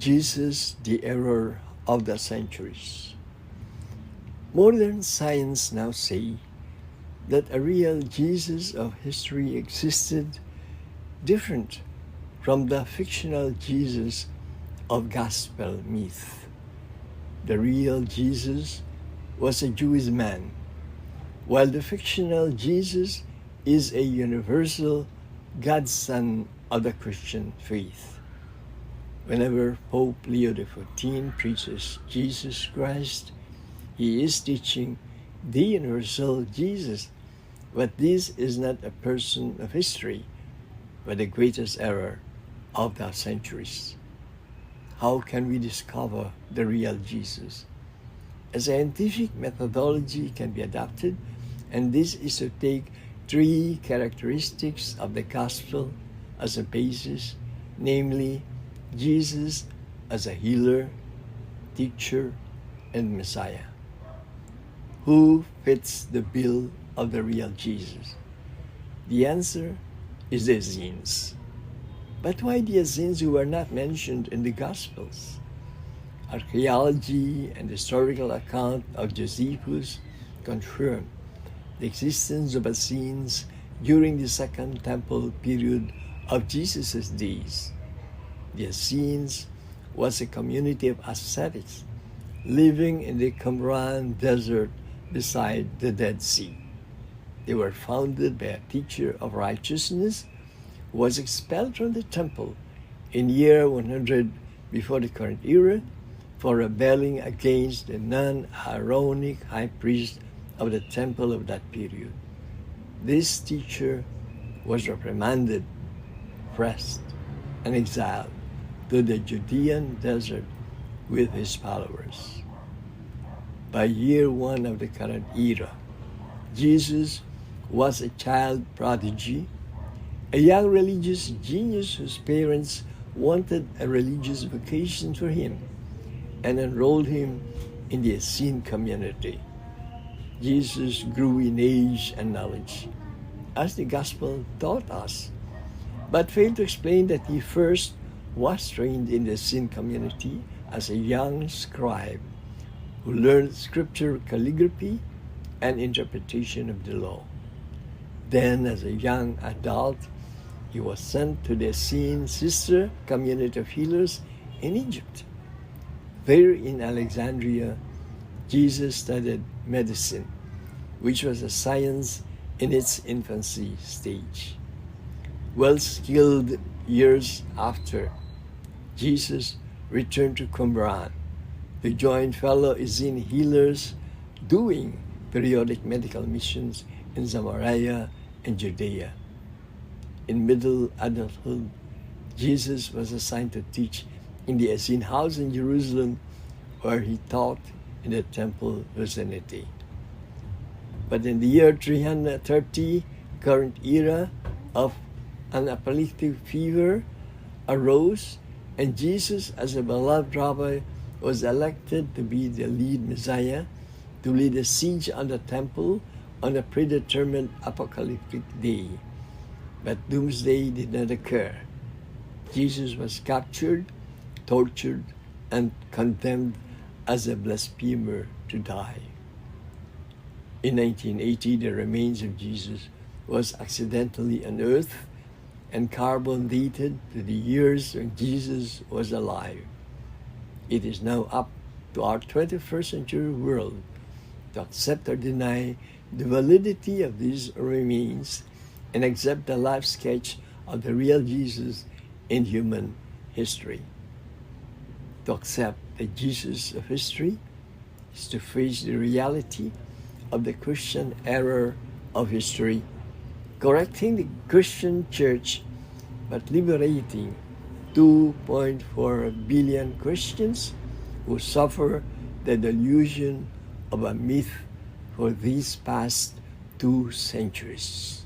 Jesus, the error of the centuries. Modern science now say that a real Jesus of history existed different from the fictional Jesus of gospel myth. The real Jesus was a Jewish man, while the fictional Jesus is a universal godson of the Christian faith. Whenever Pope Leo XIV preaches Jesus Christ, he is teaching the universal Jesus, but this is not a person of history, but the greatest error of the centuries. How can we discover the real Jesus? A scientific methodology can be adopted, and this is to take three characteristics of the gospel as a basis, namely, Jesus as a healer, teacher, and Messiah. Who fits the bill of the real Jesus? The answer is the Essenes. But why the Essenes who are not mentioned in the Gospels? Archaeology and historical account of Josephus confirm the existence of Essenes during the Second Temple period of Jesus' days. The Essenes was a community of ascetics living in the Qumran desert beside the Dead Sea. They were founded by a teacher of righteousness who was expelled from the temple in year 100 before the current era for rebelling against the non-Aaronic high priest of the temple of that period. This teacher was reprimanded, pressed, and exiled to the Judean desert with his followers. By year 1 of the current era, Jesus was a child prodigy, a young religious genius whose parents wanted a religious vocation for him and enrolled him in the Essene community. Jesus grew in age and knowledge, as the gospel taught us, but failed to explain that he first was trained in the Essene community as a young scribe who learned scripture calligraphy and interpretation of the law. Then, as a young adult, he was sent to the Essene sister community of healers in Egypt. There in Alexandria, Jesus studied medicine, which was a science in its infancy stage. Well-skilled years after, Jesus returned to Qumran to join fellow Essene healers doing periodic medical missions in Samaria and Judea. In middle adulthood, Jesus was assigned to teach in the Essene house in Jerusalem, where he taught in the temple vicinity. But in the year 330, current era of an apoplectic fever arose, and Jesus, as a beloved rabbi, was elected to be the lead Messiah to lead a siege on the temple on a predetermined apocalyptic day. But doomsday did not occur. Jesus was captured, tortured, and condemned as a blasphemer to die. In 1980, the remains of Jesus was accidentally unearthed and carbon dated to the years when Jesus was alive. It is now up to our 21st century world to accept or deny the validity of these remains and accept the life sketch of the real Jesus in human history. To accept the Jesus of history is to face the reality of the Christian error of history, correcting the Christian church, but liberating 2.4 billion Christians who suffer the delusion of a myth for these past 2 centuries.